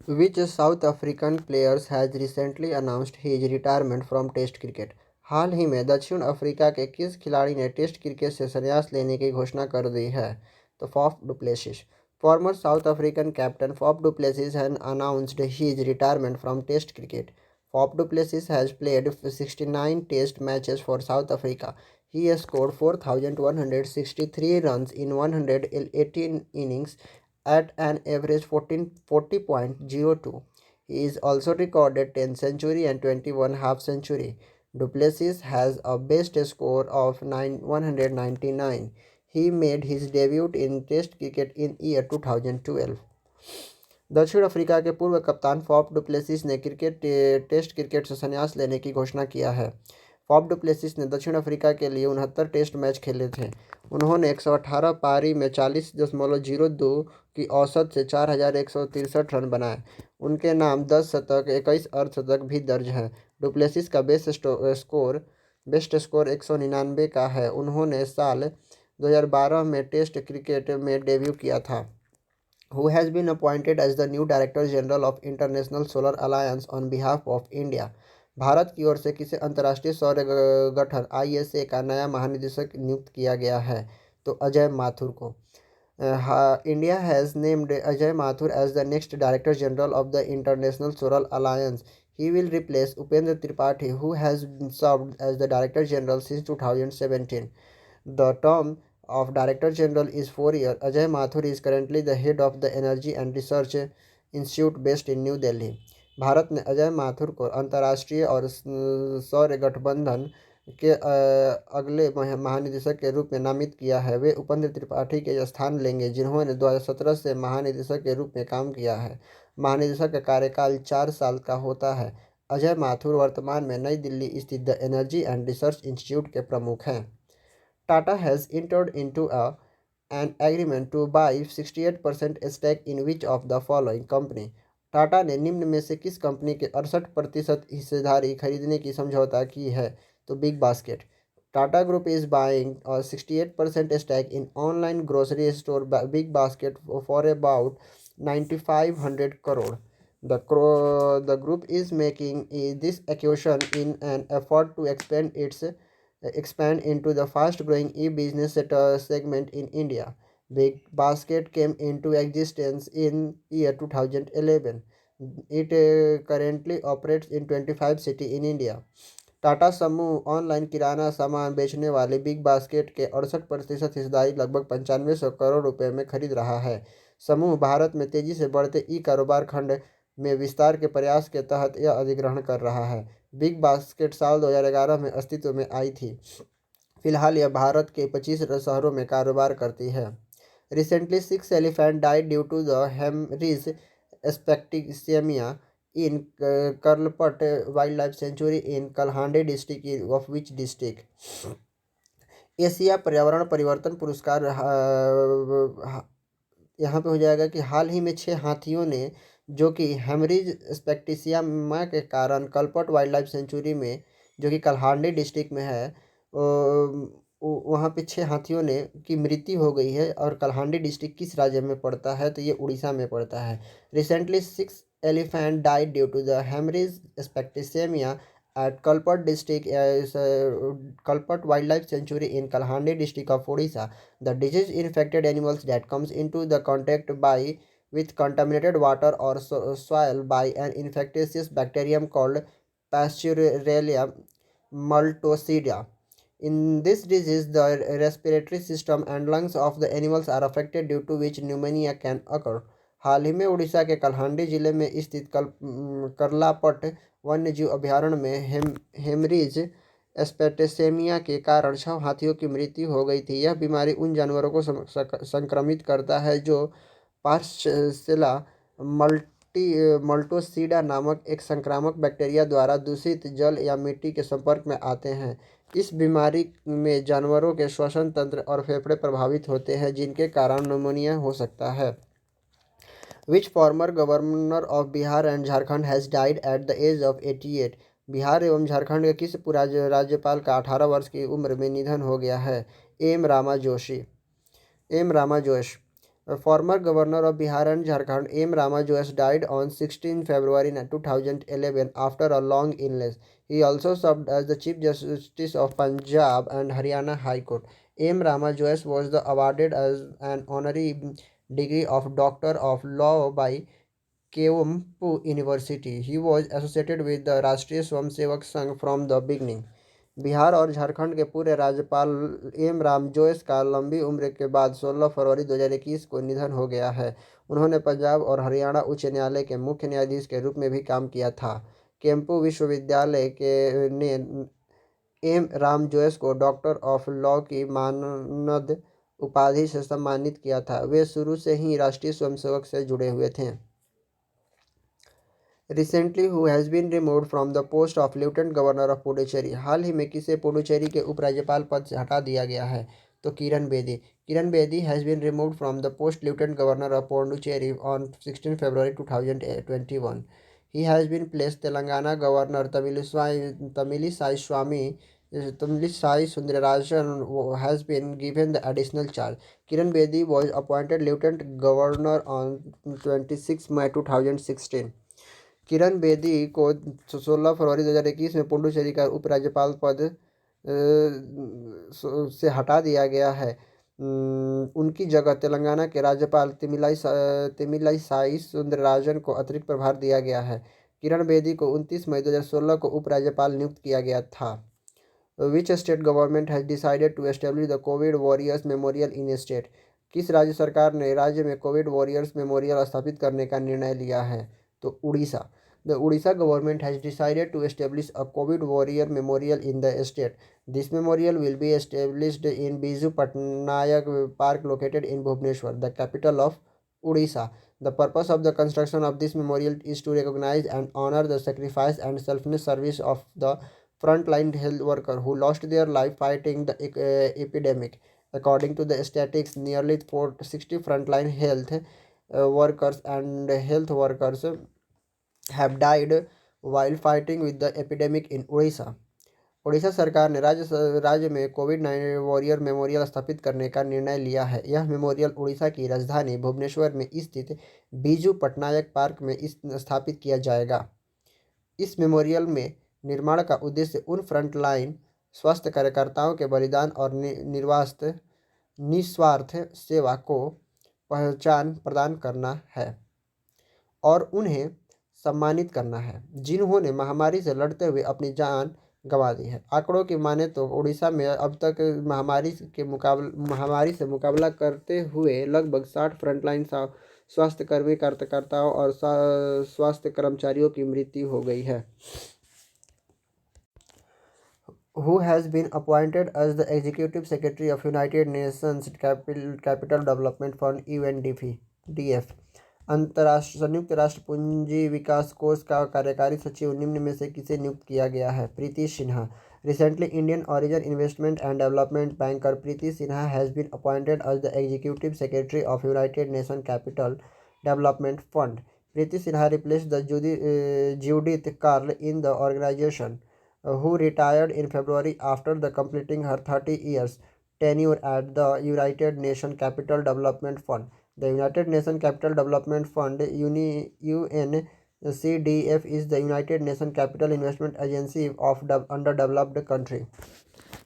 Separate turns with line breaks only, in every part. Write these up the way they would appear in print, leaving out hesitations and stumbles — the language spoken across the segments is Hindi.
Which South African players has recently announced his retirement from test cricket. हाल ही में दक्षिण अफ्रीका के किस खिलाड़ी ने टेस्ट क्रिकेट से संन्यास लेने की घोषणा कर दी है? तो Faf du Plessis. Former South African captain Faf du Plessis has announced his retirement from test cricket. Faf du Plessis has played 69 test matches for South Africa. He has scored 4,163 runs in 118 innings at an average 40.02. He is also recorded 10 century and 21 half century. Duplessis has a best score of 199. He made his debut in Test cricket in year 2012. दक्षिण अफ्रीका के पूर्व कप्तान फॉफ डुप्लेसिस ने टेस्ट क्रिकेट से संन्यास लेने की घोषणा किया है। फॉफ डुप्लेसिस ने दक्षिण अफ्रीका के लिए 69 टेस्ट मैच खेले थे। उन्होंने 118 पारी में 40.02 की औसत से 4,163 रन बनाए। उनके नाम 10 शतक 21 अर्धशतक भी दर्ज हैं। डुप्लेसिस का बेस्ट स्कोर 199 का है। उन्होंने साल 2012 में टेस्ट क्रिकेट में डेब्यू किया था। Who has been appointed as the new Director General of International Solar Alliance on behalf of India? Bharat की ओर से किसे अंतर्राष्ट्रीय सौर गठन ISA का नया महानिदेशक नियुक्त किया गया है? तो अजय माथुर को। India has named Ajay Mathur as the next Director General of the International Solar Alliance. He will replace Upendra Tripathi, who has served as the Director General since 2017. The term of Director General is 4 years. Ajay Mathur is currently the head of the Energy and Research Institute based in New Delhi. Bharat ने अजय माथुर को अंतर्राष्ट्रीय और सौर गठबंधन के अगले महानिदेशक के रूप में नामित किया है। वे उपेंद्र त्रिपाठी के स्थान लेंगे, जिन्होंने 2017 से महानिदेशक के रूप में काम किया है। महानिदेशक का कार्यकाल 4 साल का होता है। अजय माथुर वर्तमान में नई दिल्ली स्थित the energy and research institute के प्रमुख हैं। Tata has entered into an agreement to buy 68% stake in which of the following company? Tata ने निम्न में से किस कंपनी के 68% हिस्सेदारी खरीदने की समझौता की है? तो big basket. Tata group is buying 68% stake in online grocery store Big Basket for about 9,500 crore. The group is making this acquisition in an effort to expand into the fast-growing e-business segment in India. Big Basket came into existence in year 2011. It currently operates in 25 cities in India. Tata समूह ऑनलाइन किराना सामान बेचने वाले बिग बास्केट के 68% हिस्सेदारी लगभग 9500 करोड़ रुपए में खरीद रहा है। समूह भारत में तेजी से बढ़ते ई कारोबार खंड में विस्तार के प्रयास के तहत यह अधिग्रहण कर रहा है। बिग बास्केट साल 2011 में अस्तित्व में आई थी। फिलहाल यह भारत के 25 शहरों में कारोबार करती है। Recently 6 elephant died due to the haemorrhage septicaemia in Karlpat Wildlife Sanctuary in Kalhande district of which district? Asia पर्यावरण परिवर्तन पुरस्कार यहाँ पे हो जाएगा कि हाल ही में 6 हाथियों ने, जो कि हेमरेज स्पेक्टिसिया के कारण कलपट वाइल्ड लाइफ सेंचुरी में, जो कि कल्हांडी डिस्ट्रिक्ट में है, वहाँ पे 6 हाथियों ने की मृत्यु हो गई है। और कल्हांडी डिस्ट्रिक्ट किस राज्य में पड़ता है? तो ये उड़ीसा में पड़ता है। Recently 6 elephant died due to the hemorrhage septicemia at Kalpat district, Kalpat Wildlife Sanctuary in Kalhandi district of Odisha. The disease infected animals that comes into the contact by with contaminated water or soil by an infectious bacterium called Pasteurella multocida. In this disease, the respiratory system and lungs of the animals are affected, due to which pneumonia can occur. हाल ही में उड़ीसा के कल्हांडी जिले में स्थित करलापट वन्यजीव अभयारण्य में हेमरेज एस्पेटेसेमिया के कारण 6 हाथियों की मृत्यु हो गई थी। यह बीमारी उन जानवरों को संक्रमित करता है जो पार्सेला मल्टोसीडा नामक एक संक्रामक बैक्टीरिया द्वारा दूषित जल या मिट्टी के संपर्क में आते हैं। इस बीमारी में जानवरों के श्वसन तंत्र और फेफड़े प्रभावित होते हैं, जिनके कारण निमोनिया हो सकता है। Which former governor of Bihar and Jharkhand has died at the age of 88? Bihar एवं झारखंड के किस राज्यपाल का 18 वर्ष की उम्र में निधन हो गया है? एम रामा जोश। A former governor of Bihar and Jharkhand, M. Rama Jois, died on 16 February 2011 after a long illness. He also served as the Chief Justice of Punjab and Haryana High Court. M. Rama Jois was awarded as an honorary degree of Doctor of Law by Keumpu University. He was associated with the Rashtriya Swamsevak Sangh from the beginning. Bihar और झारखंड के पूर्व राज्यपाल एम राम जोइस का लंबी उम्र के बाद 16 फरवरी 2021 को निधन हो गया है। उन्होंने पंजाब और हरियाणा उच्च न्यायालय के मुख्य न्यायाधीश के रूप में भी काम किया था। केम्पू विश्वविद्यालय के ने एम राम जोइस को डॉक्टर ऑफ लॉ की मानद उपाधि से सम्मानित किया था। वे शुरू से ही राष्ट्रीय स्वयंसेवक से जुड़े हुए थे। Recently who has been removed from the post of lieutenant governor of Puducherry. हाल ही में किसे पुडुचेरी के उपराज्यपाल पद से हटा दिया गया है? तो Kiran Bedi. Kiran Bedi has been removed from the post lieutenant governor of Puducherry on 16 February 2021. He has been placed Telangana Governor Tamilisai Sundararajan has been given the additional charge. Kiran Bedi was appointed Lieutenant Governor on 26 May 2016. Kiran Bedi को 16 फरवरी 2021 में पुडुचेरी का उपराज्यपाल पद से हटा दिया गया है। उनकी जगह तेलंगाना के राज्यपाल तमिलिसाई सुंदरराजन को अतिरिक्त प्रभार दिया गया है। किरण बेदी को 29 मई 2016 को उपराज्यपाल नियुक्त किया गया था। Which state government has decided to establish the Covid warriors memorial in state? किस राज्य सरकार ने राज्य में कोविड वॉरियर्स मेमोरियल स्थापित करने का निर्णय लिया है? तो Orissa. The Odisha government has decided to establish a COVID warrior memorial in the state. This memorial will be established in Biju Patnaik Park located in Bhubaneswar, the capital of Odisha. The purpose of the construction of this memorial is to recognize and honor the sacrifice and selfless service of the frontline health workers who lost their life fighting the epidemic. According to the statistics, nearly 460 frontline health workers and health workers have died while fighting with the epidemic in Odisha. Odisha सरकार ने राज्य में कोविड 19 वॉरियर मेमोरियल स्थापित करने का निर्णय लिया है। यह मेमोरियल उड़ीसा की राजधानी भुवनेश्वर में स्थित बीजू पटनायक पार्क में स्थापित किया जाएगा। इस मेमोरियल में निर्माण का उद्देश्य उन फ्रंटलाइन स्वास्थ्य कार्यकर्ताओं के बलिदान और निस्वार्थ सेवा को पहचान प्रदान करना है और उन्हें सम्मानित करना है जिन्होंने महामारी से लड़ते हुए अपनी जान गंवा दी है। आंकड़ों की माने तो उड़ीसा में अब तक महामारी से मुकाबला करते हुए लगभग 60 फ्रंटलाइन स्वास्थ्यकर्मी कार्यकर्ताओं और स्वास्थ्य कर्मचारियों की मृत्यु हो गई है। Who has been appointed as the Executive Secretary of United Nations Capital Development Fund UNDP? संयुक्त राष्ट्र पूंजी विकास कोष का कार्यकारी सचिव निम्न में से किसे नियुक्त किया गया है? Preeti Sinha. Recently Indian origin investment and development banker Preeti Sinha has been appointed as the executive secretary of United Nation Capital Development Fund. Preeti Sinha replaced the Judith Carl in the organization, who retired in February after the completing her 30 years tenure at the United Nations Capital Development Fund. The United Nations Capital Development Fund UNCDF is the United Nations Capital Investment Agency of underdeveloped country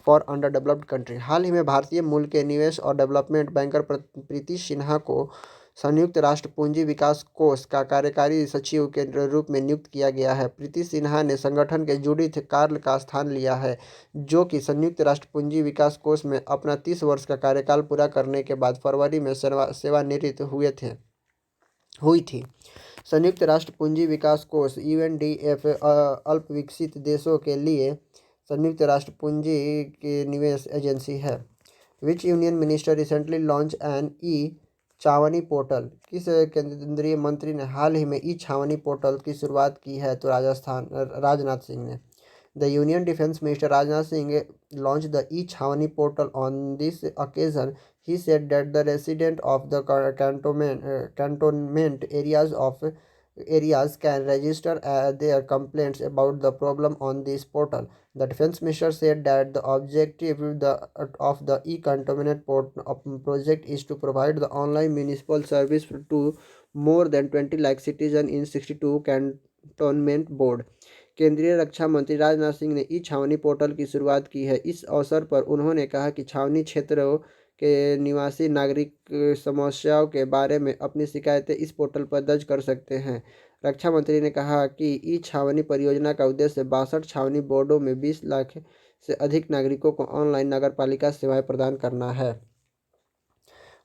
for underdeveloped country. हाल ही में भारतीय मूल के निवेश और डेवलपमेंट बैंकर प्रीति सिन्हा को संयुक्त राष्ट्र पूंजी विकास कोष का कार्यकारी सचिव के रूप में नियुक्त किया गया है. प्रीति सिन्हा ने संगठन के जूडिथ कार्ल का स्थान लिया है, जो कि संयुक्त राष्ट्र पूंजी विकास कोष में अपना 30 वर्ष का कार्यकाल पूरा करने के बाद फरवरी में सेवानिवृत्त हुई थी. संयुक्त राष्ट्र पूंजी विकास कोष UNDF अल्प विकसित देशों के लिए संयुक्त राष्ट्र पूंजी की निवेश एजेंसी है. Which union minister recently launch an ई-छावनी पोर्टल? किस केंद्रीय मंत्री ने हाल ही में ई-छावनी पोर्टल की शुरुआत की है? तो राजनाथ सिंह ने. The union defence minister Rajnath Singh launched the e-छावनी portal. On this occasion, he said that the residents of the cantonment areas of areas can register their complaints about the problem on this portal. The defense minister said that the objective of the e-contaminant project is to provide the online municipal service to more than 20 lakh citizens in 62 cantonment board. केंद्रीय रक्षा मंत्री राजनाथ सिंह ने ई छावनी पोर्टल की शुरुआत की है। इस अवसर पर उन्होंने कहा कि छावनी क्षेत्रों के निवासी नागरिक समस्याओं के बारे में अपनी शिकायतें इस पोर्टल पर दर्ज कर सकते हैं। रक्षा मंत्री ने कहा कि ई छावनी परियोजना का उद्देश्य 62 छावनी बोर्डों में 20 लाख से अधिक नागरिकों को ऑनलाइन नगरपालिका सेवाएं प्रदान करना है।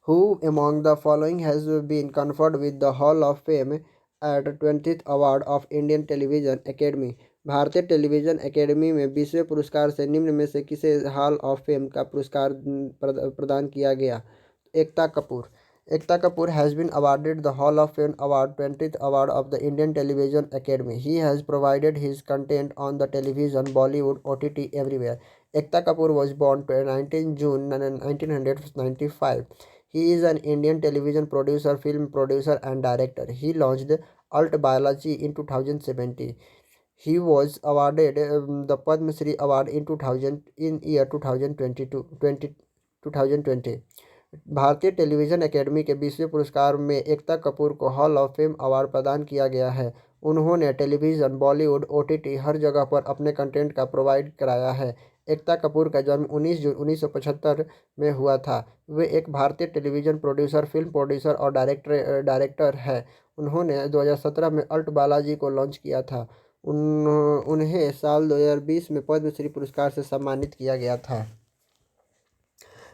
Who among the following has been conferred with the Hall of Fame at 20th Award of Indian Television Academy? भारतीय टेलीविजन एकेडमी में 20वें पुरस्कार से निम्न में से किसे हॉल ऑफ फेम का पुरस्कार प्रदान किया गया? Ekta Kapoor. Ekta Kapoor has been awarded the Hall of Fame Award 20th Award of the Indian Television Academy. He has provided his content on the television, Bollywood, OTT everywhere. Ekta Kapoor was born 19 June 1995. He is an Indian television producer, film producer and director. He launched Alt Biology in 2017. He was awarded the Padma Shri Award in 2020. भारतीय टेलीविजन एकेडमी के 20वें पुरस्कार में एकता कपूर को हॉल ऑफ फेम अवार्ड प्रदान किया गया है। उन्होंने टेलीविज़न, बॉलीवुड, ओटीटी हर जगह पर अपने कंटेंट का प्रोवाइड कराया है। एकता कपूर का जन्म 19 जून 1975 में हुआ था। वे एक भारतीय टेलीविज़न प्रोड्यूसर, फिल्म प्रोड्यूसर और डायरेक्टर है। उन्होंने 2017 में अल्ट बालाजी को लॉन्च किया था। उन्हें साल 2020 में पद्मश्री पुरस्कार से सम्मानित किया गया था।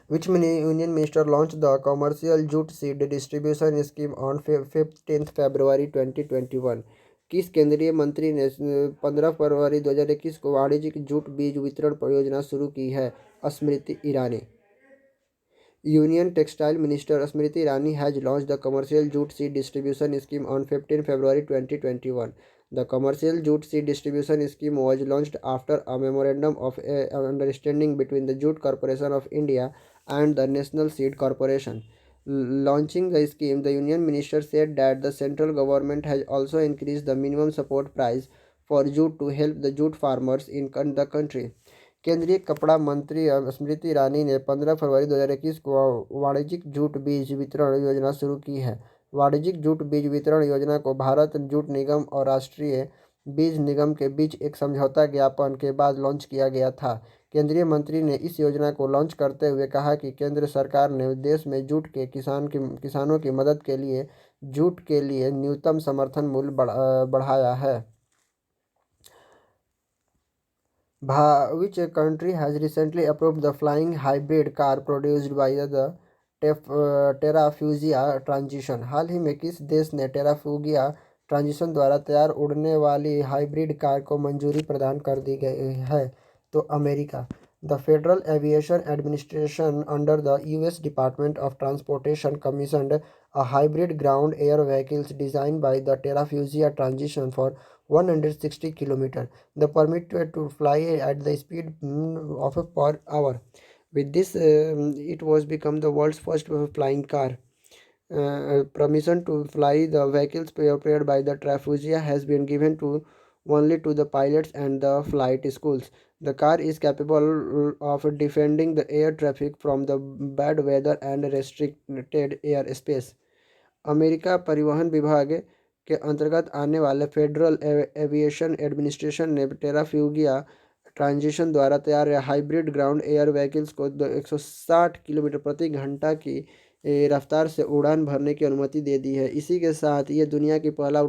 Which Union Minister launched the commercial jute seed distribution scheme on 15th February 2021? किस केंद्रीय मंत्री ने 15 फरवरी 2021 को वाणिज्यिक जूट बीज वितरण परियोजना शुरू की है? Smriti Irani. Union Textile Minister Smriti Irani has launched the commercial jute seed distribution scheme on 15 February 2021. The commercial jute seed distribution scheme was launched after a memorandum of understanding between the Jute Corporation of India and the National Seed Corporation. Launching the scheme, the Union Minister said that the central government has also increased the minimum support price for jute to help the jute farmers in the country. केंद्रीय कपड़ा मंत्री स्मृति ईरानी ने 15 फरवरी 2021 को वाणिज्यिक जूट बीज वितरण योजना शुरू की है। वाणिज्यिक जूट बीज वितरण योजना को भारत जूट निगम और राष्ट्रीय बीज निगम के बीच एक समझौता ज्ञापन के बाद लॉन्च किया गया था। केंद्रीय मंत्री ने इस योजना को लॉन्च करते हुए कहा कि केंद्र सरकार ने देश में जूट के किसानों की मदद के लिए जूट के लिए न्यूनतम समर्थन मूल्य बढ़ाया है। Which country has recently approved the flying hybrid car produced by the Terrafugia Transition? हाल ही में किस देश ने टेराफ्यूगिया ट्रांजिशन द्वारा तैयार उड़ने वाली हाइब्रिड कार को मंजूरी प्रदान कर दी गई है? तो America. The Federal Aviation Administration under the U.S. Department of Transportation commissioned a hybrid ground-air vehicles designed by the Terrafugia Transition for 160 km. The permitted to fly at the speed of per hour. With this, it was become the world's first flying car. Permission to fly the vehicles prepared by the Terrafugia has been given to only to the pilots and the flight schools. The car is capable of defending the air traffic from the bad weather and restricted airspace. America परिवहन विभाग के अंतर्गत आने वाले फेडरल एविएशन एडमिनिस्ट्रेशन ने टेराफ्यूगिया ट्रांजिशन द्वारा तैयार हाइब्रिड ग्राउंड एयर व्हीकल्स को 160 किलोमीटर प्रति घंटा की रफ्तार से उड़ान भरने की अनुमति दे दी है। इसी के साथ ये दुनिया की पहला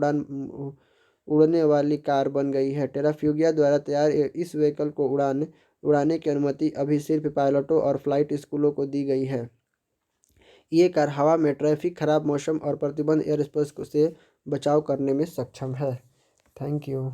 उड़ने वाली कार बन गई है। टेराफ्यूगिया द्वारा तैयार इस व्हीकल को उड़ाने की अनुमति अभी सिर्फ पायलटों और फ्लाइट स्कूलों को दी गई है। ये कार हवा में ट्रैफिक, खराब मौसम और प्रतिबंध एयरस्पेस से बचाव करने में सक्षम है। Thank you.